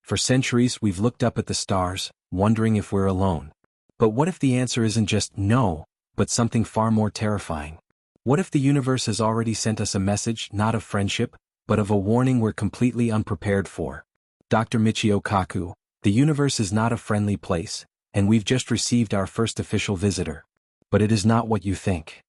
For centuries we've looked up at the stars, wondering if we're alone. But what if the answer isn't just no, but something far more terrifying? What if the universe has already sent us a message not of friendship, but of a warning we're completely unprepared for? Dr. Michio Kaku, the universe is not a friendly place, and we've just received our first official visitor. But it is not what you think.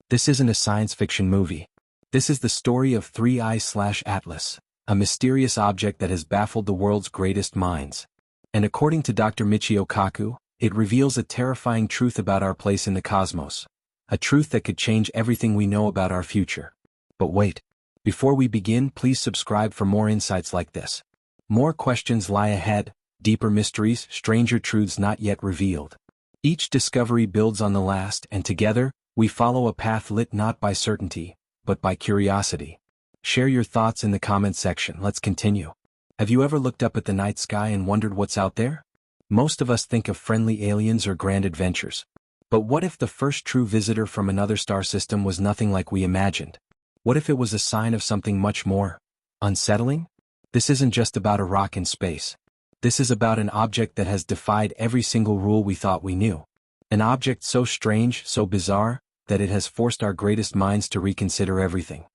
This isn't a science fiction movie. This is the story of 3I/Atlas, a mysterious object that has baffled the world's greatest minds. And according to Dr. Michio Kaku, it reveals a terrifying truth about our place in the cosmos. A truth that could change everything we know about our future. But wait. Before we begin, please subscribe for more insights like this. More questions lie ahead, deeper mysteries, stranger truths not yet revealed. Each discovery builds on the last, and together, we follow a path lit not by certainty, but by curiosity. Share your thoughts in the comments section. Let's continue. Have you ever looked up at the night sky and wondered what's out there? Most of us think of friendly aliens or grand adventures. But what if the first true visitor from another star system was nothing like we imagined? What if it was a sign of something much more unsettling? This isn't just about a rock in space. This is about an object that has defied every single rule we thought we knew. An object so strange, so bizarre, that it has forced our greatest minds to reconsider everything.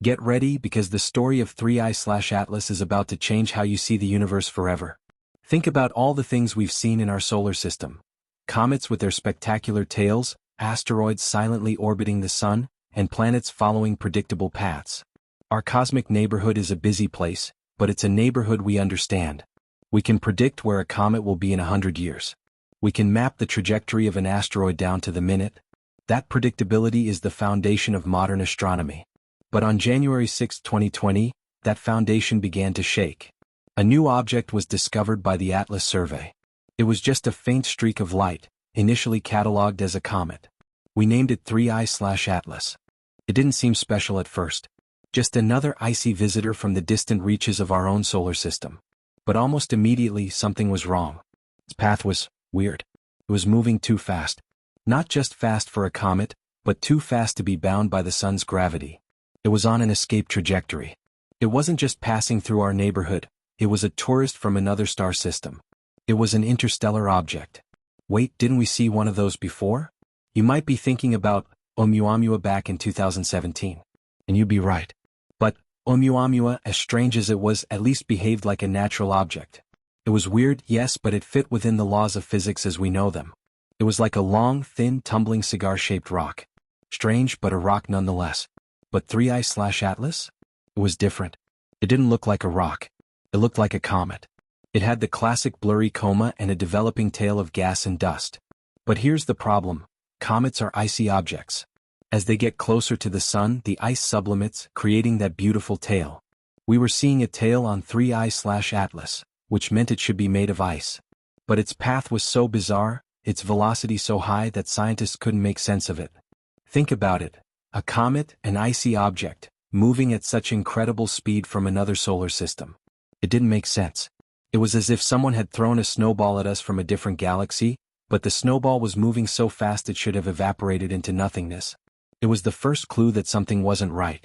Get ready, because the story of 3I/Atlas is about to change how you see the universe forever. Think about all the things we've seen in our solar system. Comets with their spectacular tails, asteroids silently orbiting the sun, and planets following predictable paths. Our cosmic neighborhood is a busy place, but it's a neighborhood we understand. We can predict where a comet will be in 100 years. We can map the trajectory of an asteroid down to the minute. That predictability is the foundation of modern astronomy. But on January 6, 2020, that foundation began to shake. A new object was discovered by the Atlas survey. It was just a faint streak of light, initially catalogued as a comet. We named it 3I/Atlas. It didn't seem special at first. Just another icy visitor from the distant reaches of our own solar system. But almost immediately something was wrong. Its path was weird. It was moving too fast. Not just fast for a comet, but too fast to be bound by the sun's gravity. It was on an escape trajectory. It wasn't just passing through our neighborhood, it was a tourist from another star system. It was an interstellar object. Wait, didn't we see one of those before? You might be thinking about Oumuamua back in 2017. And you'd be right. But Oumuamua, as strange as it was, at least behaved like a natural object. It was weird, yes, but it fit within the laws of physics as we know them. It was like a long, thin, tumbling cigar-shaped rock. Strange, but a rock nonetheless. But 3I/Atlas? It was different. It didn't look like a rock. It looked like a comet. It had the classic blurry coma and a developing tail of gas and dust. But here's the problem. Comets are icy objects. As they get closer to the sun, the ice sublimates, creating that beautiful tail. We were seeing a tail on 3I/Atlas, which meant it should be made of ice. But its path was so bizarre, its velocity so high that scientists couldn't make sense of it. Think about it. A comet, an icy object, moving at such incredible speed from another solar system. It didn't make sense. It was as if someone had thrown a snowball at us from a different galaxy, but the snowball was moving so fast it should have evaporated into nothingness. It was the first clue that something wasn't right.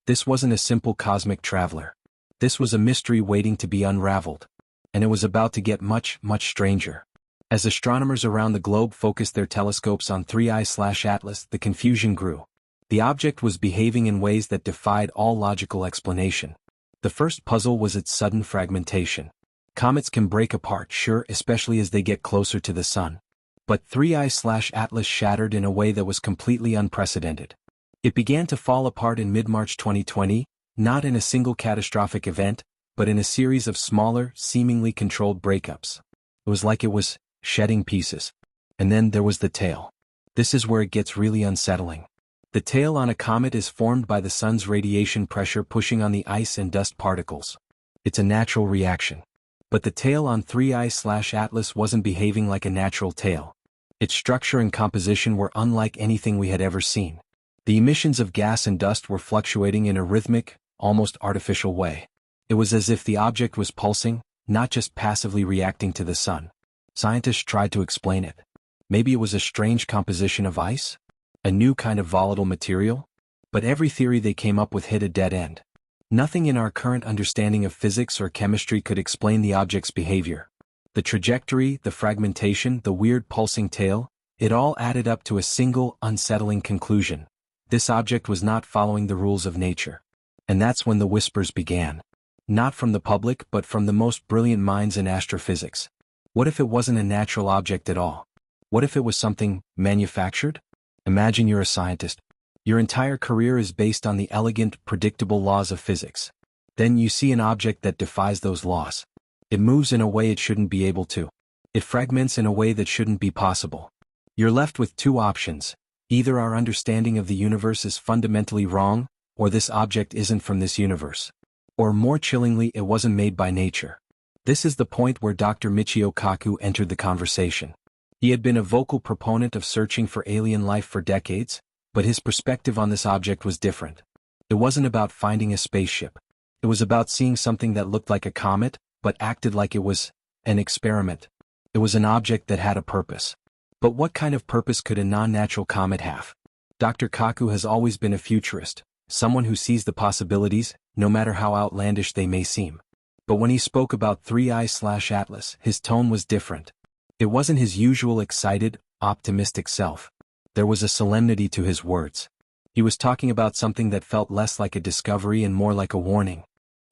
This wasn't a simple cosmic traveler. This was a mystery waiting to be unraveled. And it was about to get much, much stranger. As astronomers around the globe focused their telescopes on 3I/Atlas, the confusion grew. The object was behaving in ways that defied all logical explanation. The first puzzle was its sudden fragmentation. Comets can break apart, sure, especially as they get closer to the sun. But 3I/Atlas shattered in a way that was completely unprecedented. It began to fall apart in mid-March 2020, not in a single catastrophic event, but in a series of smaller, seemingly controlled breakups. It was like it was shedding pieces. And then there was the tail. This is where it gets really unsettling. The tail on a comet is formed by the sun's radiation pressure pushing on the ice and dust particles. It's a natural reaction. But the tail on 3I/Atlas wasn't behaving like a natural tail. Its structure and composition were unlike anything we had ever seen. The emissions of gas and dust were fluctuating in a rhythmic, almost artificial way. It was as if the object was pulsing, not just passively reacting to the sun. Scientists tried to explain it. Maybe it was a strange composition of ice? A new kind of volatile material? But every theory they came up with hit a dead end. Nothing in our current understanding of physics or chemistry could explain the object's behavior. The trajectory, the fragmentation, the weird pulsing tail, it all added up to a single, unsettling conclusion. This object was not following the rules of nature. And that's when the whispers began. Not from the public but from the most brilliant minds in astrophysics. What if it wasn't a natural object at all? What if it was something manufactured? Imagine you're a scientist. Your entire career is based on the elegant, predictable laws of physics. Then you see an object that defies those laws. It moves in a way it shouldn't be able to. It fragments in a way that shouldn't be possible. You're left with two options. Either our understanding of the universe is fundamentally wrong, or this object isn't from this universe. Or more chillingly, it wasn't made by nature. This is the point where Dr. Michio Kaku entered the conversation. He had been a vocal proponent of searching for alien life for decades, but his perspective on this object was different. It wasn't about finding a spaceship. It was about seeing something that looked like a comet, but acted like it was an experiment. It was an object that had a purpose. But what kind of purpose could a non-natural comet have? Dr. Kaku has always been a futurist, someone who sees the possibilities, no matter how outlandish they may seem. But when he spoke about 3I/Atlas, his tone was different. It wasn't his usual excited, optimistic self. There was a solemnity to his words. He was talking about something that felt less like a discovery and more like a warning.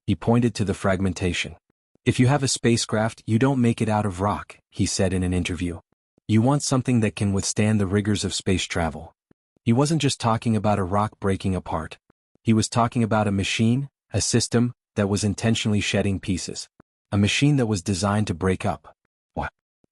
He pointed to the fragmentation. If you have a spacecraft, you don't make it out of rock, he said in an interview. You want something that can withstand the rigors of space travel. He wasn't just talking about a rock breaking apart. He was talking about a machine, a system, that was intentionally shedding pieces. A machine that was designed to break up.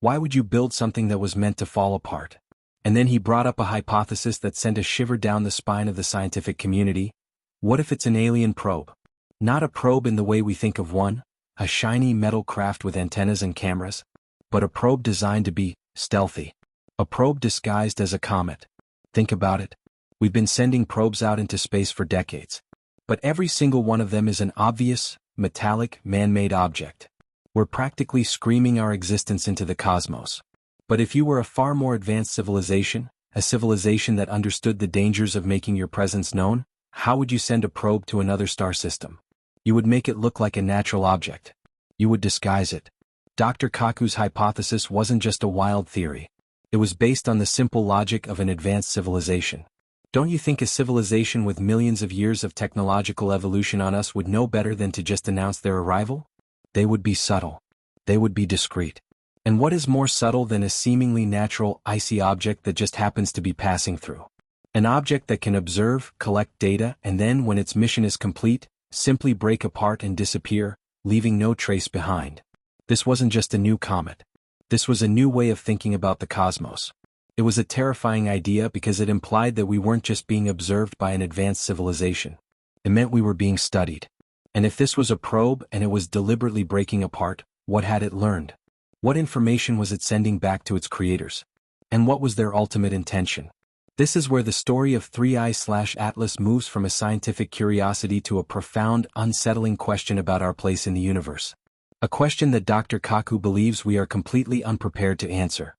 Why would you build something that was meant to fall apart? And then he brought up a hypothesis that sent a shiver down the spine of the scientific community. What if it's an alien probe? Not a probe in the way we think of one, a shiny metal craft with antennas and cameras, but a probe designed to be stealthy. A probe disguised as a comet. Think about it. We've been sending probes out into space for decades. But every single one of them is an obvious, metallic, man-made object. We're practically screaming our existence into the cosmos. But if you were a far more advanced civilization, a civilization that understood the dangers of making your presence known, how would you send a probe to another star system? You would make it look like a natural object. You would disguise it. Dr. Kaku's hypothesis wasn't just a wild theory. It was based on the simple logic of an advanced civilization. Don't you think a civilization with millions of years of technological evolution on us would know better than to just announce their arrival? They would be subtle. They would be discreet. And what is more subtle than a seemingly natural, icy object that just happens to be passing through? An object that can observe, collect data, and then, when its mission is complete, simply break apart and disappear, leaving no trace behind. This wasn't just a new comet. This was a new way of thinking about the cosmos. It was a terrifying idea because it implied that we weren't just being observed by an advanced civilization. It meant we were being studied. And if this was a probe and it was deliberately breaking apart, what had it learned? What information was it sending back to its creators? And what was their ultimate intention? This is where the story of 3I/Atlas moves from a scientific curiosity to a profound, unsettling question about our place in the universe. A question that Dr. Kaku believes we are completely unprepared to answer.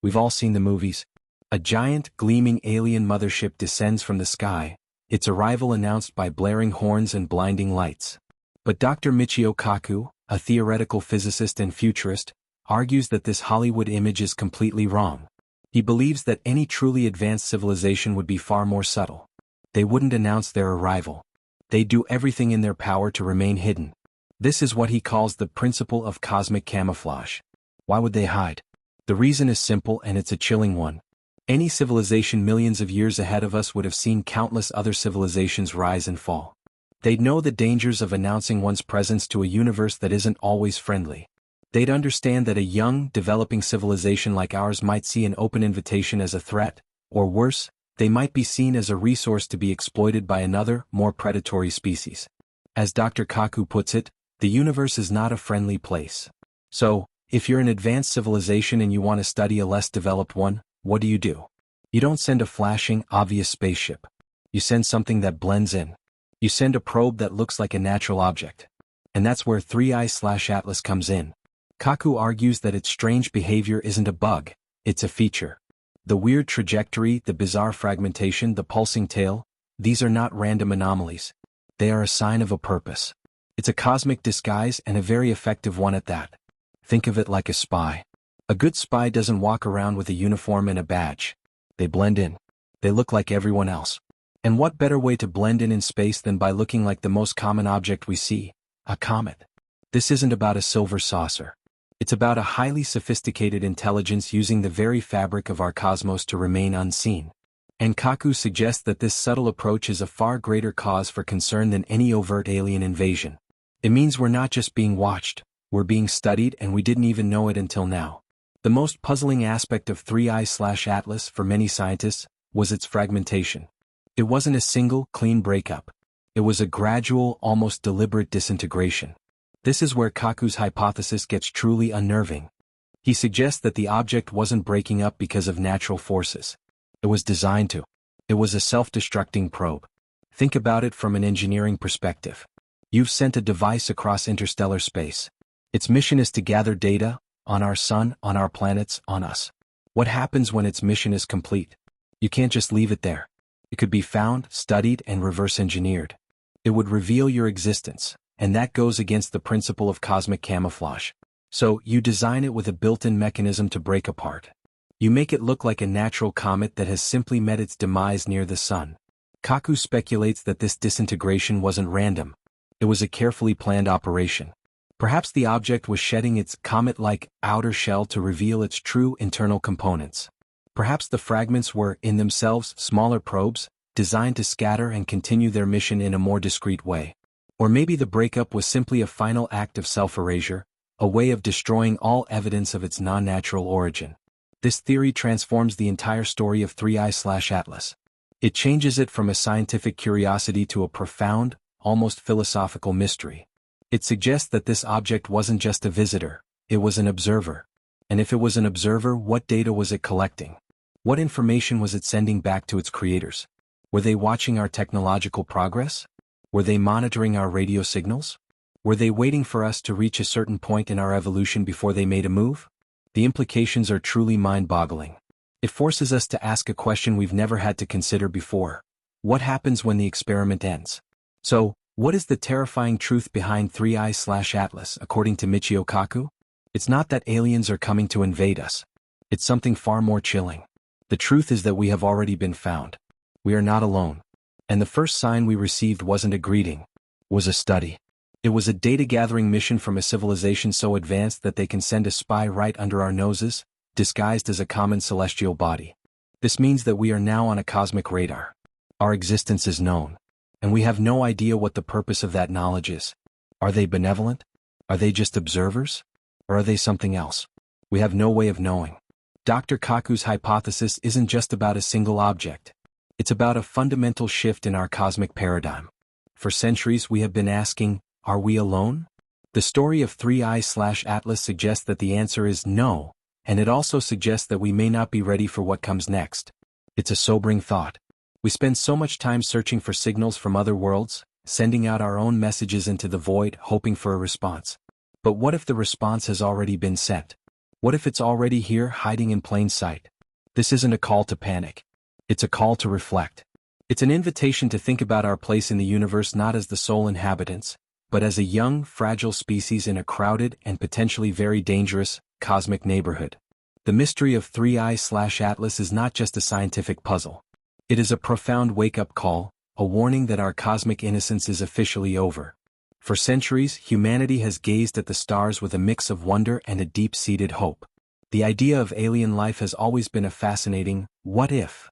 We've all seen the movies. A giant, gleaming alien mothership descends from the sky, its arrival announced by blaring horns and blinding lights. But Dr. Michio Kaku, a theoretical physicist and futurist, argues that this Hollywood image is completely wrong. He believes that any truly advanced civilization would be far more subtle. They wouldn't announce their arrival. They'd do everything in their power to remain hidden. This is what he calls the principle of cosmic camouflage. Why would they hide? The reason is simple, and it's a chilling one. Any civilization millions of years ahead of us would have seen countless other civilizations rise and fall. They'd know the dangers of announcing one's presence to a universe that isn't always friendly. They'd understand that a young, developing civilization like ours might see an open invitation as a threat, or worse, they might be seen as a resource to be exploited by another, more predatory species. As Dr. Kaku puts it, the universe is not a friendly place. So, if you're an advanced civilization and you want to study a less developed one, what do? You don't send a flashing, obvious spaceship. You send something that blends in. You send a probe that looks like a natural object. And that's where 3I/Atlas comes in. Kaku argues that its strange behavior isn't a bug, it's a feature. The weird trajectory, the bizarre fragmentation, the pulsing tail, these are not random anomalies. They are a sign of a purpose. It's a cosmic disguise and a very effective one at that. Think of it like a spy. A good spy doesn't walk around with a uniform and a badge. They blend in. They look like everyone else. And what better way to blend in space than by looking like the most common object we see, a comet? This isn't about a silver saucer. It's about a highly sophisticated intelligence using the very fabric of our cosmos to remain unseen. And Kaku suggests that this subtle approach is a far greater cause for concern than any overt alien invasion. It means we're not just being watched, we're being studied, and we didn't even know it until now. The most puzzling aspect of 3I/Atlas for many scientists was its fragmentation. It wasn't a single, clean breakup. It was a gradual, almost deliberate disintegration. This is where Kaku's hypothesis gets truly unnerving. He suggests that the object wasn't breaking up because of natural forces. It was designed to. It was a self-destructing probe. Think about it from an engineering perspective. You've sent a device across interstellar space. Its mission is to gather data on our sun, on our planets, on us. What happens when its mission is complete? You can't just leave it there. It could be found, studied, and reverse-engineered. It would reveal your existence, and that goes against the principle of cosmic camouflage. So, you design it with a built-in mechanism to break apart. You make it look like a natural comet that has simply met its demise near the sun. Kaku speculates that this disintegration wasn't random. It was a carefully planned operation. Perhaps the object was shedding its comet-like outer shell to reveal its true internal components. Perhaps the fragments were, in themselves, smaller probes, designed to scatter and continue their mission in a more discreet way. Or maybe the breakup was simply a final act of self-erasure, a way of destroying all evidence of its non-natural origin. This theory transforms the entire story of 3I/Atlas. It changes it from a scientific curiosity to a profound, almost philosophical mystery. It suggests that this object wasn't just a visitor, it was an observer. And if it was an observer, what data was it collecting? What information was it sending back to its creators? Were they watching our technological progress? Were they monitoring our radio signals? Were they waiting for us to reach a certain point in our evolution before they made a move? The implications are truly mind-boggling. It forces us to ask a question we've never had to consider before. What happens when the experiment ends? So, what is the terrifying truth behind 3I/Atlas, according to Michio Kaku? It's not that aliens are coming to invade us. It's something far more chilling. The truth is that we have already been found. We are not alone. And the first sign we received wasn't a greeting. It was a study. It was a data-gathering mission from a civilization so advanced that they can send a spy right under our noses, disguised as a common celestial body. This means that we are now on a cosmic radar. Our existence is known. And we have no idea what the purpose of that knowledge is. Are they benevolent? Are they just observers? Or are they something else? We have no way of knowing. Dr. Kaku's hypothesis isn't just about a single object. It's about a fundamental shift in our cosmic paradigm. For centuries we have been asking, are we alone? The story of 3I/Atlas suggests that the answer is no, and it also suggests that we may not be ready for what comes next. It's a sobering thought. We spend so much time searching for signals from other worlds, sending out our own messages into the void, hoping for a response. But what if the response has already been sent? What if it's already here, hiding in plain sight? This isn't a call to panic. It's a call to reflect. It's an invitation to think about our place in the universe not as the sole inhabitants, but as a young, fragile species in a crowded and potentially very dangerous, cosmic neighborhood. The mystery of 3I/Atlas is not just a scientific puzzle. It is a profound wake-up call, a warning that our cosmic innocence is officially over. For centuries, humanity has gazed at the stars with a mix of wonder and a deep-seated hope. The idea of alien life has always been a fascinating, what if?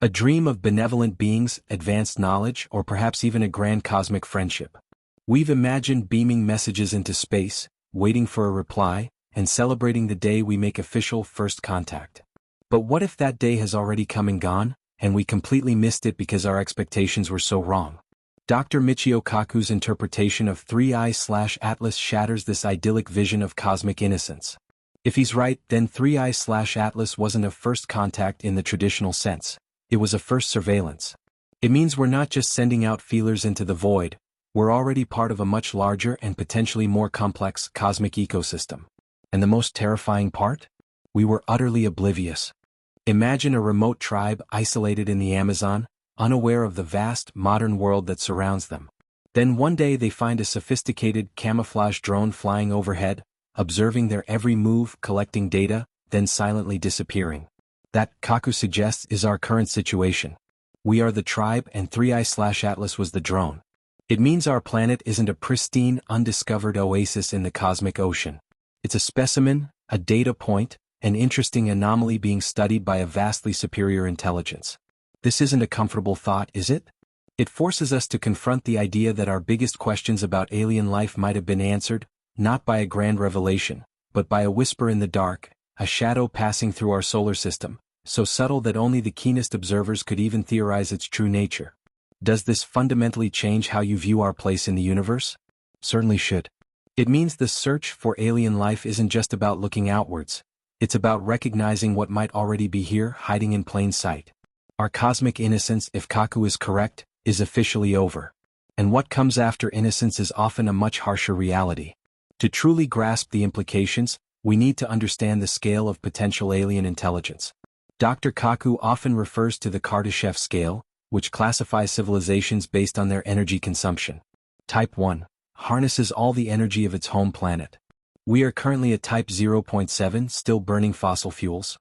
A dream of benevolent beings, advanced knowledge, or perhaps even a grand cosmic friendship. We've imagined beaming messages into space, waiting for a reply, and celebrating the day we make official first contact. But what if that day has already come and gone, and we completely missed it because our expectations were so wrong? Dr. Michio Kaku's interpretation of 3I/Atlas shatters this idyllic vision of cosmic innocence. If he's right, then 3I/Atlas wasn't a first contact in the traditional sense. It was a first surveillance. It means we're not just sending out feelers into the void, we're already part of a much larger and potentially more complex cosmic ecosystem. And the most terrifying part? We were utterly oblivious. Imagine a remote tribe isolated in the Amazon, unaware of the vast, modern world that surrounds them. Then one day they find a sophisticated camouflage drone flying overhead, observing their every move, collecting data, then silently disappearing. That, Kaku suggests, is our current situation. We are the tribe and 3i/Atlas was the drone. It means our planet isn't a pristine, undiscovered oasis in the cosmic ocean. It's a specimen, a data point, an interesting anomaly being studied by a vastly superior intelligence. This isn't a comfortable thought, is it? It forces us to confront the idea that our biggest questions about alien life might have been answered, not by a grand revelation, but by a whisper in the dark, a shadow passing through our solar system, so subtle that only the keenest observers could even theorize its true nature. Does this fundamentally change how you view our place in the universe? Certainly should. It means the search for alien life isn't just about looking outwards. It's about recognizing what might already be here, hiding in plain sight. Our cosmic innocence, if Kaku is correct, is officially over. And what comes after innocence is often a much harsher reality. To truly grasp the implications, we need to understand the scale of potential alien intelligence. Dr. Kaku often refers to the Kardashev scale, which classifies civilizations based on their energy consumption. Type 1 harnesses all the energy of its home planet. We are currently at Type 0.7, still burning fossil fuels.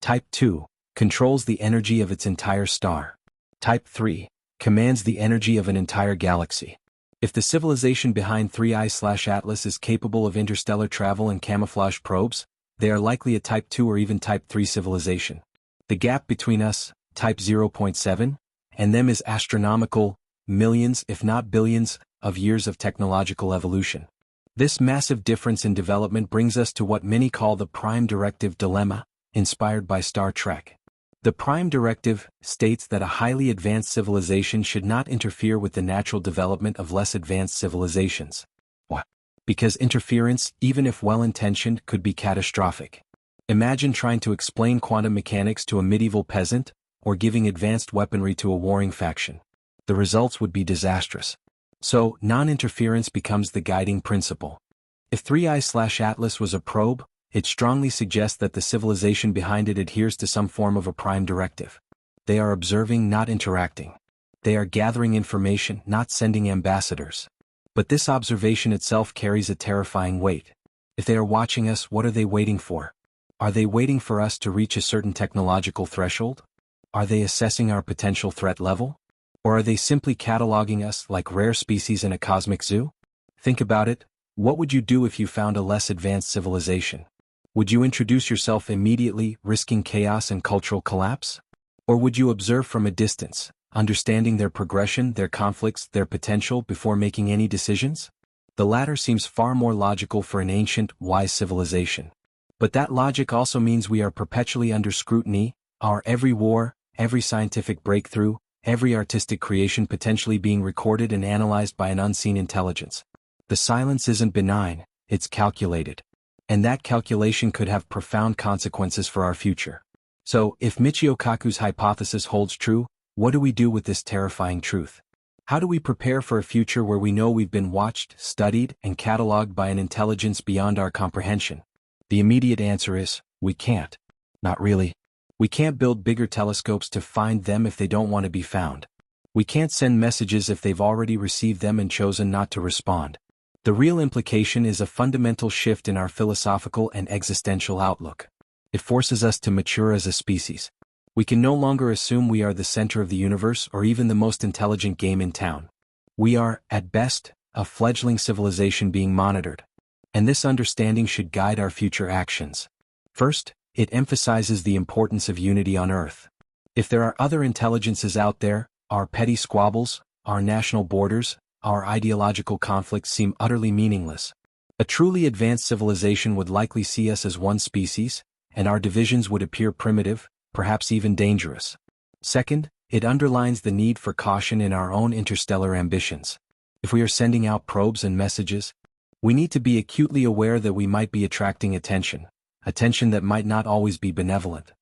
Type 2 controls the energy of its entire star. Type 3 commands the energy of an entire galaxy. If the civilization behind 3i/Atlas is capable of interstellar travel and camouflage probes, they are likely a Type 2 or even Type 3 civilization. The gap between us, Type 0.7, and them is astronomical, millions if not billions, of years of technological evolution. This massive difference in development brings us to what many call the Prime Directive dilemma, inspired by Star Trek. The Prime Directive states that a highly advanced civilization should not interfere with the natural development of less advanced civilizations. Why? Because interference, even if well-intentioned, could be catastrophic. Imagine trying to explain quantum mechanics to a medieval peasant, or giving advanced weaponry to a warring faction. The results would be disastrous. So, non-interference becomes the guiding principle. If 3i/Atlas was a probe, it strongly suggests that the civilization behind it adheres to some form of a prime directive. They are observing, not interacting. They are gathering information, not sending ambassadors. But this observation itself carries a terrifying weight. If they are watching us, what are they waiting for? Are they waiting for us to reach a certain technological threshold? Are they assessing our potential threat level? Or are they simply cataloging us like rare species in a cosmic zoo? Think about it. What would you do if you found a less advanced civilization? Would you introduce yourself immediately, risking chaos and cultural collapse? Or would you observe from a distance, understanding their progression, their conflicts, their potential before making any decisions? The latter seems far more logical for an ancient, wise civilization. But that logic also means we are perpetually under scrutiny, our every war, every scientific breakthrough, every artistic creation potentially being recorded and analyzed by an unseen intelligence. The silence isn't benign, it's calculated. And that calculation could have profound consequences for our future. So, if Michio Kaku's hypothesis holds true, what do we do with this terrifying truth? How do we prepare for a future where we know we've been watched, studied, and cataloged by an intelligence beyond our comprehension? The immediate answer is, we can't. Not really. We can't build bigger telescopes to find them if they don't want to be found. We can't send messages if they've already received them and chosen not to respond. The real implication is a fundamental shift in our philosophical and existential outlook. It forces us to mature as a species. We can no longer assume we are the center of the universe or even the most intelligent game in town. We are, at best, a fledgling civilization being monitored. And this understanding should guide our future actions. First, it emphasizes the importance of unity on Earth. If there are other intelligences out there, our petty squabbles, our national borders, our ideological conflicts seem utterly meaningless. A truly advanced civilization would likely see us as one species, and our divisions would appear primitive, perhaps even dangerous. Second, it underlines the need for caution in our own interstellar ambitions. If we are sending out probes and messages, we need to be acutely aware that we might be attracting attention that might not always be benevolent.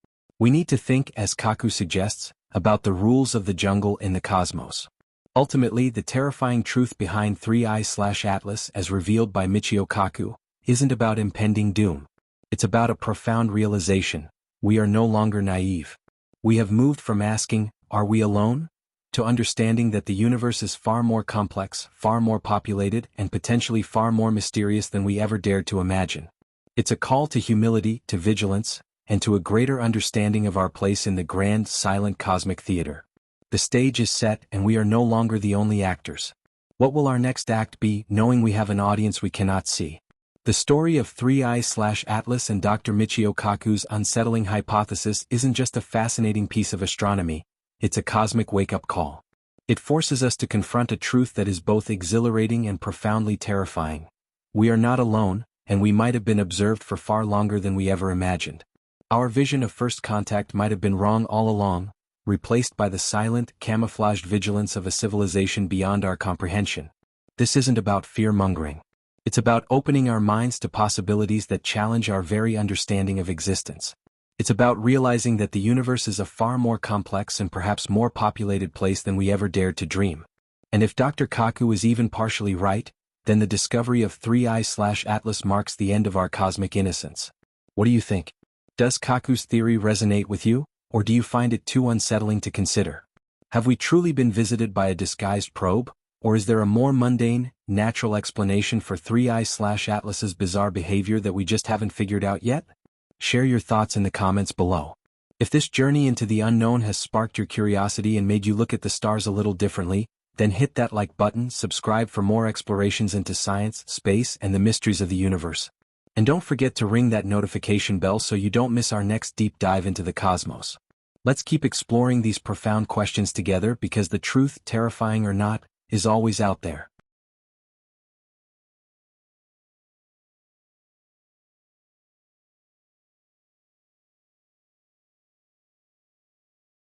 We need to think, as Kaku suggests, about the rules of the jungle in the cosmos. Ultimately, the terrifying truth behind 3i/Atlas, as revealed by Michio Kaku, isn't about impending doom. It's about a profound realization: we are no longer naive. We have moved from asking, "Are we alone?" to understanding that the universe is far more complex, far more populated, and potentially far more mysterious than we ever dared to imagine. It's a call to humility, to vigilance, and to a greater understanding of our place in the grand, silent cosmic theater. The stage is set and we are no longer the only actors. What will our next act be, knowing we have an audience we cannot see? The story of Three Eyes/Atlas and Dr. Michio Kaku's unsettling hypothesis isn't just a fascinating piece of astronomy, it's a cosmic wake-up call. It forces us to confront a truth that is both exhilarating and profoundly terrifying. We are not alone, and we might have been observed for far longer than we ever imagined. Our vision of first contact might have been wrong all along, replaced by the silent, camouflaged vigilance of a civilization beyond our comprehension. This isn't about fear-mongering. It's about opening our minds to possibilities that challenge our very understanding of existence. It's about realizing that the universe is a far more complex and perhaps more populated place than we ever dared to dream. And if Dr. Kaku is even partially right, then the discovery of Three Eyes/Atlas marks the end of our cosmic innocence. What do you think? Does Kaku's theory resonate with you, or do you find it too unsettling to consider? Have we truly been visited by a disguised probe, or is there a more mundane, natural explanation for Three Eyes/Atlas's bizarre behavior that we just haven't figured out yet? Share your thoughts in the comments below. If this journey into the unknown has sparked your curiosity and made you look at the stars a little differently, then hit that like button, subscribe for more explorations into science, space, and the mysteries of the universe. And don't forget to ring that notification bell so you don't miss our next deep dive into the cosmos. Let's keep exploring these profound questions together because the truth, terrifying or not, is always out there.